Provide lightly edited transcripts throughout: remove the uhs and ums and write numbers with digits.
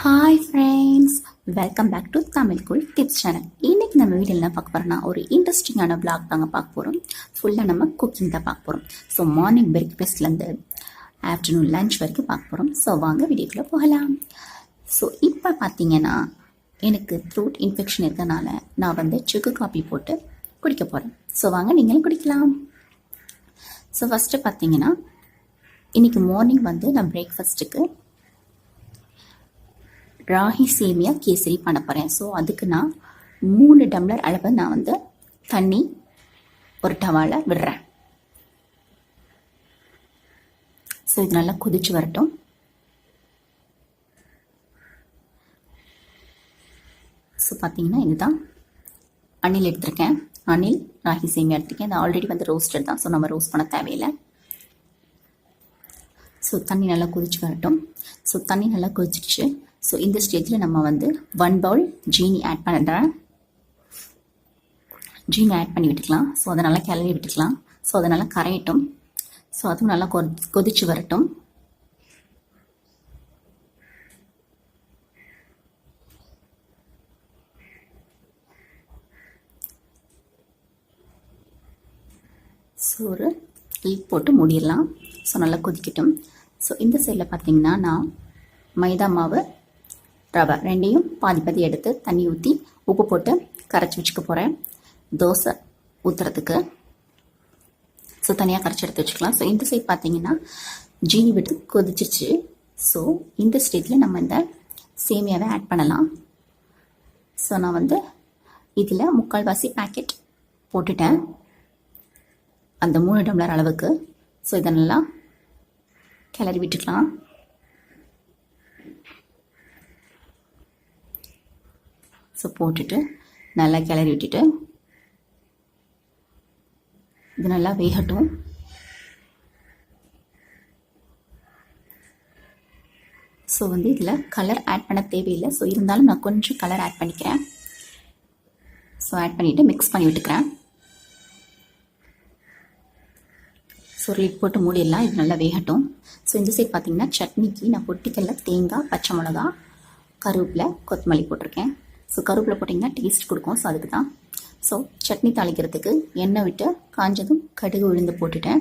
Hi friends, welcome back to Tamil cool tips channel. இன்றைக்கி நம்ம வீடியோவில் என்ன பார்க்க போகிறோம்னா ஒரு இன்ட்ரெஸ்டிங்கான விளாக் தாங்க பார்க்க போகிறோம். ஃபுல்லாக நம்ம குக்கிங் தான் பார்க்க போகிறோம். ஸோ மார்னிங் பிரேக்ஃபாஸ்ட்லேருந்து ஆஃப்டர்நூன் லன்ச் வரைக்கும் பார்க்க போகிறோம். ஸோ வாங்க வீடியோக்குள்ளே போகலாம். ஸோ இப்போ பார்த்தீங்கன்னா எனக்கு த்ரோட் இன்ஃபெக்ஷன் இருக்கிறதுனால நான் சுக்கு காப்பி போட்டு குடிக்க போகிறேன். ஸோ வாங்க நீங்களும் குடிக்கலாம். ஸோ ஃபஸ்ட்டு பார்த்தீங்கன்னா இன்றைக்கி மார்னிங் நான் பிரேக்ஃபாஸ்ட்டுக்கு ராகி சேமியா கேசரி பண்ண போகிறேன். ஸோ அதுக்கு நான் 3 டம்ளர் அளவு நான் தண்ணி ஒரு டவாவில் விடுறேன். ஸோ இது நல்லா கொதிச்சு வரட்டும். ஸோ பார்த்தீங்கன்னா இதுதான் அணில் எடுத்திருக்கேன். அணில் ராகி சேமியா எடுத்திருக்கேன். அது ஆல்ரெடி ரோஸ்டட் தான். ஸோ நம்ம ரோஸ்ட் பண்ண தேவையில்லை. ஸோ தண்ணி நல்லா கொதிச்சு வரட்டும். ஸோ தண்ணி நல்லா கொதிச்சிடுச்சு. ஸோ இந்த ஸ்டேஜில் நம்ம 1 பவுல் ஜீனி ஆட் பண்ணுறேன். ஜீனி ஆட் பண்ணி விட்டுக்கலாம். ஸோ அதை நல்லா கிளறி விட்டுக்கலாம். ஸோ அதை நல்லா கரையட்டும். ஸோ அதுவும் நல்லா கொதிச்சு வரட்டும். ஸோ ஒரு லிட் போட்டு மூடிடலாம். ஸோ நல்லா கொதிக்கட்டும். ஸோ இந்த சைடில் பார்த்தீங்கன்னா நான் மைதா மாவு, ரவை ரெண்டையும் பாதி எடுத்து தண்ணி ஊற்றி உப்பு போட்டு கரைச்சி வச்சுக்க போகிறேன் தோசை ஊற்றுறதுக்கு. ஸோ தனியாக கரைச்சி எடுத்து வச்சுக்கலாம். ஸோ இந்த சைட் பார்த்தீங்கன்னா ஜீனி விட்டு கொதிச்சிருச்சு. ஸோ இந்த ஸ்டேஜில் நம்ம இந்த சேமியாவை ஆட் பண்ணலாம். ஸோ நான் இதில் 3/4 பேக்கெட் போட்டுட்டேன், அந்த 3 டம்ளர் அளவுக்கு. ஸோ இதை நல்லா கிளறி விட்டுக்கலாம். ஸோ போட்டுட்டு நல்லா கிளறி விட்டுட்டு இது நல்லா வேகட்டும். ஸோ இதில் கலர் ஆட் பண்ண தேவையில்லை. ஸோ இருந்தாலும் நான் கொஞ்சம் கலர் ஆட் பண்ணிக்கிறேன். ஸோ ஆட் பண்ணிவிட்டு மிக்ஸ் பண்ணி விட்டுக்கிறேன். ஸோ லிட் போட்டு மூடிடலாம். இது நல்லா வேகட்டும். ஸோ இந்த சைட் பார்த்தீங்கன்னா சட்னிக்கு நான் பொட்டிக்கல்ல தேங்காய், பச்சை மிளகா, கருவேப்பிலை, கொத்தமல்லி போட்டிருக்கேன். ஸோ கருவேப்பிலை போட்டிங்கன்னா டேஸ்ட் கொடுக்கும். ஸோ அதுக்கு தான். ஸோ சட்னி தாளிக்கிறதுக்கு எண்ணெய் விட்டு காஞ்சதும் கடுகு உளுந்து போட்டுட்டேன்.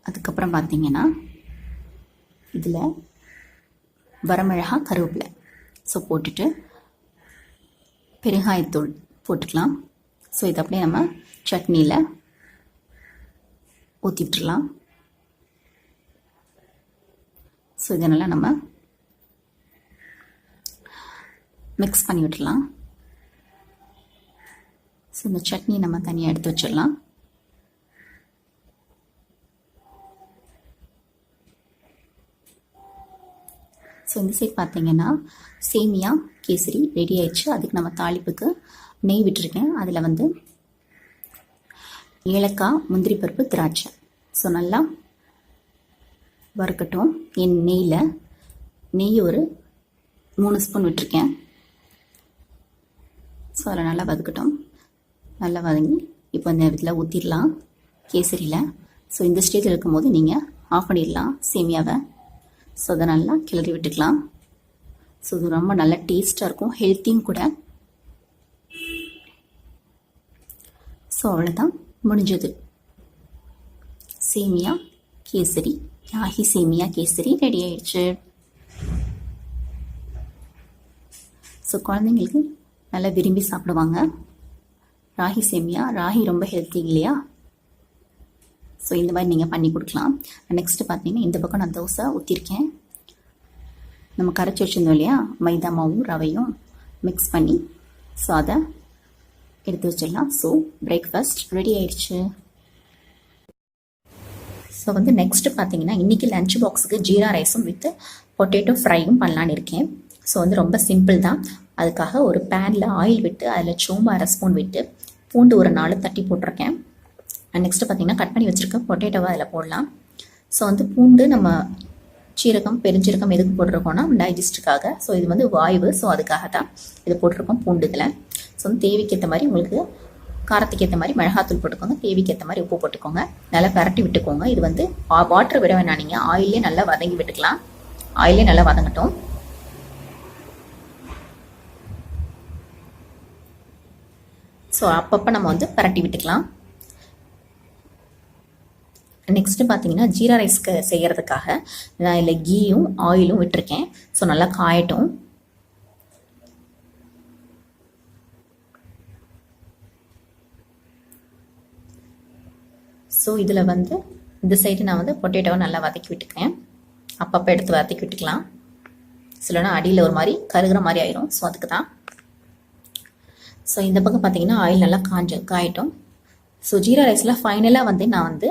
அதுக்கப்புறம் பார்த்தீங்கன்னா இதில் வரமிளகா, கருவேப்பிலை ஸோ போட்டுட்டு பெருங்காயத்தூள் போட்டுக்கலாம். ஸோ இதை அப்படியே நம்ம சட்னியில் ஊற்றி விட்டுடலாம். ஸோ இதனால் நம்ம மிக்ஸ் பண்ணி விட்டுடலாம். ஸோ இந்த சட்னி நம்ம தனியாக எடுத்து வச்சிடலாம். ஸோ இந்த சைட் பார்த்தீங்கன்னா சேமியா கேசரி ரெடி ஆயிடுச்சு. அதுக்கு நம்ம தாளிப்புக்கு நெய் விட்டுருக்கேன். அதில் ஏலக்காய், முந்திரி பருப்பு, திராட்சை ஸோ நல்லா வறுக்கட்டும். என் நெய் ஒரு 3 ஸ்பூன் விட்டுருக்கேன். ஸோ அதில் நல்லா வதக்கட்டும். நல்லா வதங்கி இப்போ இந்த இதில் ஊற்றிடலாம் கேசரியில். ஸோ இந்த ஸ்டேஜில் இருக்கும்போது நீங்கள் ஆஃப் பண்ணிடலாம் சேமியாவை. ஸோ அதை நல்லா கிளறி விட்டுக்கலாம். ஸோ இது ரொம்ப நல்லா டேஸ்ட்டாக இருக்கும், ஹெல்த்தியும் கூட. ஸோ அவ்வளோதான், முடிஞ்சது. சேமியா கேசரி, ராகி சேமியா கேசரி ரெடி ஆயிடுச்சு. ஸோ குழந்தைங்களுக்கு நல்லா விரும்பி சாப்பிடுவாங்க. ராகி சேமியா, ராகி ரொம்ப ஹெல்த்தி இல்லையா? ஸோ இந்த மாதிரி நீங்கள் பண்ணி கொடுக்கலாம். நெக்ஸ்ட்டு பார்த்தீங்கன்னா இந்த பக்கம் நான் தோசை ஊற்றிருக்கேன். நம்ம கரைச்சி வச்சுருந்தோம் இல்லையா, மைதா மாவும் ரவையும் மிக்ஸ் பண்ணி. ஸோ அதை எடுத்து வச்சிடலாம். ஸோ பிரேக்ஃபாஸ்ட் ரெடி ஆயிடுச்சு. ஸோ நெக்ஸ்ட்டு பார்த்தீங்கன்னா இன்றைக்கி லஞ்ச் பாக்ஸுக்கு ஜீரா ரைஸும் வித் பொட்டேட்டோ ஃப்ரையும் பண்ணலான்னு இருக்கேன். ஸோ ரொம்ப சிம்பிள் தான். அதுக்காக ஒரு பேனில் ஆயில் விட்டு அதில் சோம்பு 1/2 ஸ்பூன் விட்டு பூண்டு ஒரு 4 தட்டி போட்டிருக்கேன். நெக்ஸ்ட்டு பார்த்தீங்கன்னா கட் பண்ணி வச்சுருக்க பொட்டேட்டோவை அதில் போடலாம். ஸோ பூண்டு நம்ம சீரகம், பெருஞ்சீரகம் எதுக்கு போட்டிருக்கோன்னா டைஜஸ்ட்டுக்காக. ஸோ இது வாய்வு. ஸோ அதுக்காக தான் இது போட்டிருக்கோம் பூண்டுகளை. ஸோ தேவைக்கு ஏற்ற மாதிரி உங்களுக்கு காரத்துக்கு ஏற்ற மாதிரி மிளகாத்தூள் போட்டுக்கோங்க, தேவைக்கு ஏற்ற மாதிரி உப்பு போட்டுக்கோங்க, நல்லா பரட்டி விட்டுக்கோங்க. இது வாட்டர் விட வேணாம், நீங்கள் ஆயிலே நல்லா வதங்கி விட்டுக்கலாம். ஆயிலே நல்லா வதங்கட்டும். ஸோ அப்பப்போ நம்ம வந்து பரட்டி விட்டுக்கலாம். நெக்ஸ்ட்டு பார்த்தீங்கன்னா ஜீரா ரைஸ்க்கு செய்கிறதுக்காக நான் இதில் கீயும் ஆயிலும் விட்டுருக்கேன். ஸோ நல்லா காயட்டும். ஸோ இதில் வந்து இந்த சைடு நான் வந்து பொட்டேட்டோவை நல்லா வதக்கி விட்டுக்கிறேன். அப்பப்போ எடுத்து வதக்கி விட்டுக்கலாம். இல்லைனா அடியில் ஒரு மாதிரி கருகிற மாதிரி ஆயிரும். ஸோ அதுக்கு தான். ஸோ இந்த பக்கம் பார்த்தீங்கன்னா ஆயில் நல்லா காயட்டும். ஸோ ஜீரா ரைஸில் ஃபைனலாக வந்து நான் வந்து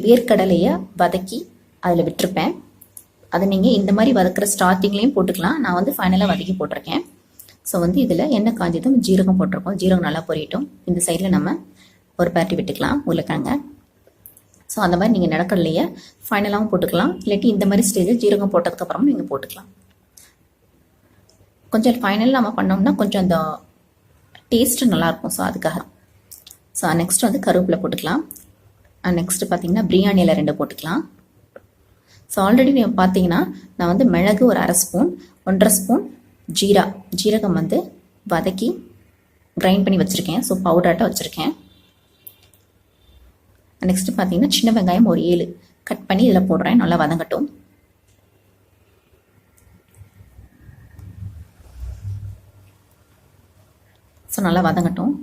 வேர்க்கடலையை வதக்கி அதில் விட்டுருப்பேன். அதை நீங்கள் இந்த மாதிரி வதக்கிற ஸ்டார்டிங்லேயும் போட்டுக்கலாம். நான் வந்து ஃபைனலாக வதக்கி போட்டிருக்கேன். ஸோ வந்து இதில் எண்ணெய் காஞ்சதும் ஜீரகம் போட்டிருக்கோம். ஜீரகம் நல்லா பொரியட்டும். இந்த சைடில் நம்ம ஒரு பரட்டி விட்டுக்கலாம் உருளைக்கிழங்க. ஸோ அந்த மாதிரி நீங்கள் நடக்கலையே ஃபைனலாகவும் போட்டுக்கலாம். இல்லாட்டி இந்த மாதிரி ஸ்டேஜில் ஜீரகம் போட்டதுக்கப்புறமும் நீங்கள் போட்டுக்கலாம். கொஞ்சம் ஃபைனல் நம்ம பண்ணோம்னா கொஞ்சம் அந்த டேஸ்ட்டு நல்லாயிருக்கும். ஸோ அதுக்காக. ஸோ நெக்ஸ்ட் வந்து கருவேப்பிலை போட்டுக்கலாம். நெக்ஸ்ட்டு பார்த்தீங்கன்னா பிரியாணியில் 2 போட்டுக்கலாம். ஸோ ஆல்ரெடி நீங்கள் பார்த்தீங்கன்னா நான் வந்து மிளகு ஒரு 1/2 ஸ்பூன் 1/2 ஸ்பூன் ஜீரகம் வந்து வதக்கி கிரைண்ட் பண்ணி வச்சுருக்கேன். ஸோ பவுடராட்டாக வச்சுருக்கேன். நெக்ஸ்ட்டு பார்த்தீங்கன்னா சின்ன வெங்காயம் ஒரு 7 கட் பண்ணி இதில் போடுறேன். நல்லா வதங்கட்டும். ஸோ நல்லா வதங்கட்டும்.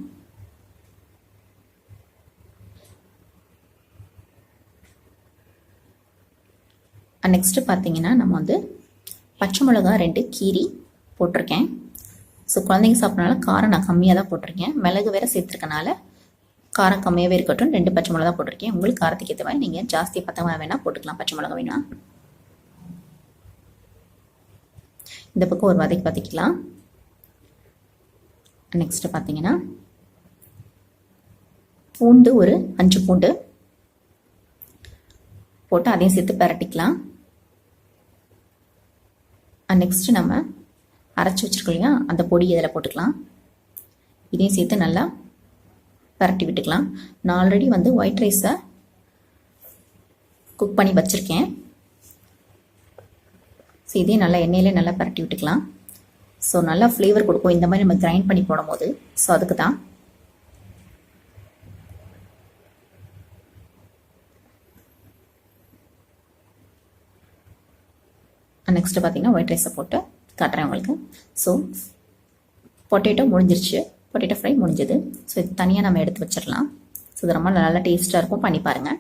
நெக்ஸ்ட்டு பார்த்தீங்கன்னா நம்ம வந்து பச்சை மிளகா 2 கீரி போட்டிருக்கேன். ஸோ குழந்தைங்க சாப்பிட்றனால காரம் நான் கம்மியாக தான் போட்டிருக்கேன். மிளகு வேறு சேர்த்துருக்கனால காரம் கம்மியாகவே இருக்கட்டும். 2 பச்சை மிளகா போட்டிருக்கேன். உங்களுக்கு காரத்துக்கு ஏற்ற மாதிரி நீங்கள் ஜாஸ்தி பத்தமாக வேணால் போட்டுக்கலாம். பச்சை மிளகா வேணா. இந்த பக்கம் ஒரு வதக்கிக்கலாம். நெக்ஸ்ட்டு பார்த்தீங்கன்னா பூண்டு ஒரு 5 பூண்டு போட்டு அதையும் சேர்த்து பரட்டிக்கலாம். நெக்ஸ்ட்டு நம்ம அரைச்சி வச்சுருக்கோம் இல்லையா அந்த பொடி இதில் போட்டுக்கலாம். இதையும் சேர்த்து நல்லா பரட்டி விட்டுக்கலாம். நான் ஆல்ரெடி வந்து ஒயிட் ரைஸை குக் பண்ணி வச்சுருக்கேன். ஸோ இதையும் நல்லா எண்ணெயிலே நல்லா பரட்டி விட்டுக்கலாம். ஸோ நல்லா ஃப்ளேவர் கொடுக்கும் இந்த மாதிரி நம்ம கிரைண்ட் பண்ணி போடும் போது. ஸோ அதுக்கு தான். நெக்ஸ்ட்டு பார்த்தீங்கன்னா ஒயிட் ரைஸை போட்டு காட்டுறேன் உங்களுக்கு. ஸோ பொட்டேட்டோ முடிஞ்சிருச்சு. பொட்டேட்டோ ஃப்ரை முடிஞ்சது. ஸோ இது தனியாக நம்ம எடுத்து வச்சிடலாம். ஸோ இது ரொம்ப நல்லா டேஸ்ட்டாக இருக்கும். பண்ணி பாருங்கள்.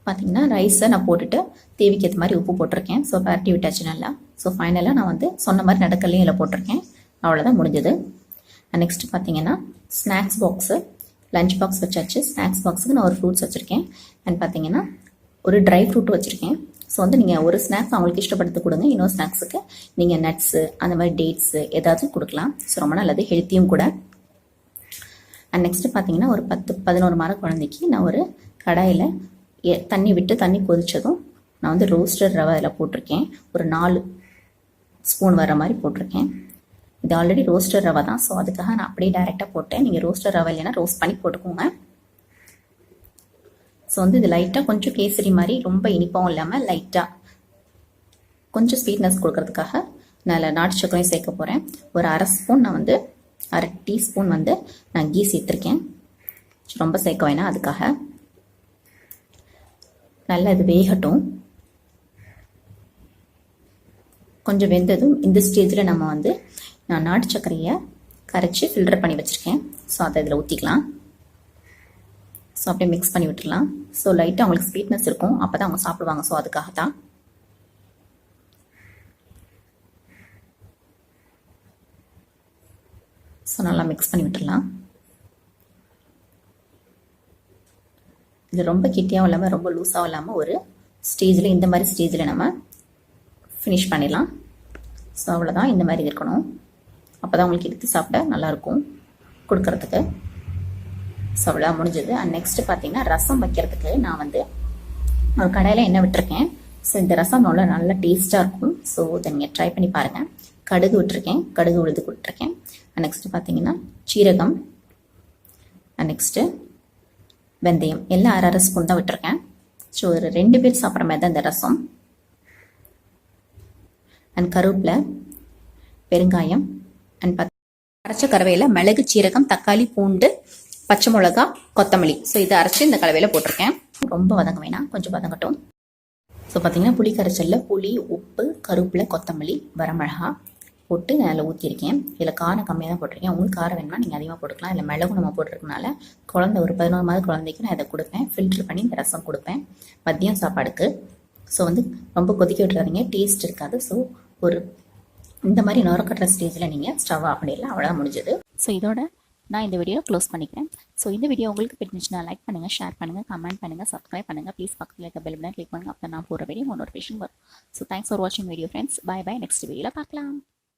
பார்த்தீங்கன்னா ரைஸை நான் போட்டுட்டு தேவைக்கு ஏற்ற மாதிரி உப்பு போட்டிருக்கேன். ஸோ பரட்டி விட்டாச்சு நல்லா. ஸோ ஃபைனலாக நான் வந்து சொன்ன மாதிரி நடக்கலையும் இதில் போட்டிருக்கேன். அவ்வளோதான் முடிஞ்சது. நெக்ஸ்ட்டு பார்த்தீங்கன்னா ஸ்நாக்ஸ் பாக்ஸு லஞ்ச் பாக்ஸ் வச்சாச்சு. ஸ்நாக்ஸ் பாக்ஸுக்கு நான் ஒரு ஃப்ரூட்ஸ் வச்சுருக்கேன். அண்ட் பார்த்தீங்கன்னா ஒரு ட்ரை ஃப்ரூட் வச்சுருக்கேன். ஸோ வந்து நீங்கள் ஒரு ஸ்நாக்ஸ் அவங்களுக்கு இஷ்டப்படுத்து கொடுங்க. இன்னொரு ஸ்நாக்ஸுக்கு நீங்கள் நட்ஸு அந்த மாதிரி டேட்ஸு ஏதாவது கொடுக்கலாம். ஸோ ரொம்ப நல்லது, ஹெல்த்தியும் கூட. அண்ட் நெக்ஸ்ட்டு பார்த்தீங்கன்னா ஒரு 10-11 மாத குழந்தைக்கு நான் ஒரு கடாயில் தண்ணி விட்டு தண்ணி கொதித்ததும் நான் வந்து ரோஸ்டட் ரவை அதில் போட்டிருக்கேன். ஒரு 4 ஸ்பூன் வர மாதிரி போட்டிருக்கேன். இது ஆல்ரெடி ரோஸ்டட் ரவை தான். ஸோ அதுக்காக நான் அப்படியே டைரெக்டாக போட்டேன். நீங்கள் ரோஸ்டட் ரவை இல்லைன்னா ரோஸ்ட் பண்ணி போட்டுக்கோங்க. ஸோ வந்து இது லைட்டாக கொஞ்சம் கேசரி மாதிரி ரொம்ப இனிப்பாகவும் இல்லாமல் லைட்டாக கொஞ்சம் ஸ்வீட்னஸ் கொடுக்கறதுக்காக நான் நாட்டு சர்க்கரையும் சேர்க்க போகிறேன். ஒரு 1/2 ஸ்பூன் நான் வந்து 1/2 டீஸ்பூன் வந்து நான் கீ சேர்த்துருக்கேன். ரொம்ப சேர்க்க வேணாம். அதுக்காக நல்லா இது வேகட்டும். கொஞ்சம் வெந்ததும் இந்த ஸ்டேஜில் நம்ம வந்து நான் நாட்டு சர்க்கரையை கரைச்சி ஃபில்டர் பண்ணி வச்சுருக்கேன். ஸோ அதை இதில் ஊற்றிக்கலாம். ஸோ அப்படியே மிக்ஸ் பண்ணி விட்டுடலாம். ஸோ லைட்டாக அவங்களுக்கு ஸ்வீட்னஸ் இருக்கும். அப்போ தான் அவங்க சாப்பிடுவாங்க. ஸோ அதுக்காக தான். ஸோ நல்லா மிக்ஸ் பண்ணி விட்டுடலாம். இது ரொம்ப கெட்டியாகவும் இல்லாமல் ரொம்ப லூஸாகவும் இல்லாமல் ஒரு ஸ்டேஜில் இந்த மாதிரி ஸ்டேஜில் நம்ம ஃபினிஷ் பண்ணிடலாம். ஸோ அவ்வளோதான். இந்த மாதிரி இருக்கணும். அப்போ தான் அவங்களுக்கு எடுத்து சாப்பிட நல்லாயிருக்கும் கொடுக்கறதுக்கு. ஸோ அவ்வளோ முடிஞ்சது. அண்ட் நெக்ஸ்ட்டு பார்த்தீங்கன்னா ரசம் வைக்கிறதுக்கு நான் வந்து ஒரு கடாயில் எண்ணெய் விட்டுருக்கேன். ஸோ இந்த ரசம் நல்லா டேஸ்ட்டாக இருக்கும். ஸோ இதை நீங்கள் ட்ரை பண்ணி பாருங்கள். கடுகு விட்டுருக்கேன். கடுகு உழுது விட்டுருக்கேன். நெக்ஸ்ட்டு பார்த்தீங்கன்னா சீரகம். நெக்ஸ்ட்டு வெந்தயம் எல்லாம் 1/2 ஸ்பூன் தான் விட்டுருக்கேன். ஸோ ஒரு 2 பேர் சாப்பிட்ற மாதிரி தான் இந்த ரசம். அண்ட் கருவேப்பிலை, பெருங்காயம் அண்ட் அரைச்ச கறவையில் மிளகு, சீரகம், தக்காளி, பூண்டு, பச்சை மிளகா, கொத்தமல்லி. ஸோ இதை அரைச்சி இந்த கலவையில் போட்டிருக்கேன். ரொம்ப வதங்க வேணாம், கொஞ்சம் வதங்கட்டும். ஸோ பார்த்தீங்கன்னா புளி கரைச்சலில் புளி, உப்பு, கருவேப்பிலை, கொத்தமல்லி, வரமிளகா போட்டு அதில் ஊற்றிருக்கேன். இதில் காரம் கம்மியாக தான் போட்டிருக்கேன். உங்களுக்கு காரம் வேணும்னா நீங்கள் அதிகமாக போட்டுக்கலாம். இல்லை மிளகும் நம்ம போட்டிருக்கனால குழந்தை ஒரு 11 மாத குழந்தைக்கு நான் இதை கொடுப்பேன். ஃபில்ட்ரு பண்ணி இந்த ரசம் கொடுப்பேன் மதியம் சாப்பாடுக்கு. ஸோ ரொம்ப கொதிக்க விட்டுறாதீங்க, டேஸ்ட் இருக்காது. ஸோ ஒரு இந்த மாதிரி நுரக்கட்டுற ஸ்டேஜில் நீங்கள் ஸ்டவ் ஆஃப் பண்ணிடலாம். அவ்வளோதான் முடிஞ்சது. ஸோ இதோட நான் இந்த வீடியோ க்ளோஸ் பண்ணிக்கிறேன். ஸோ இந்த வீடியோ உங்களுக்கு பிடிச்சிருந்துச்சுன்னா லைக் பண்ணுங்கள், ஷேர் பண்ணுங்கள், கமெண்ட் பண்ணுங்கள், சப்ஸ்கிரைப் பண்ணுங்கள். ப்ளீஸ் பக்கத்தில் இருக்க பெல் பட்டன் கிளிக் பண்ணுங்கள். அப்போ நான் போகிற வீடியோ நோட்டிஃபிகேஷன் வரும். ஸோ தேங்க்ஸ் ஃபார் வாட்சிங் video friends. Bye bye. Next வீடியோவில் பார்க்கலாம்.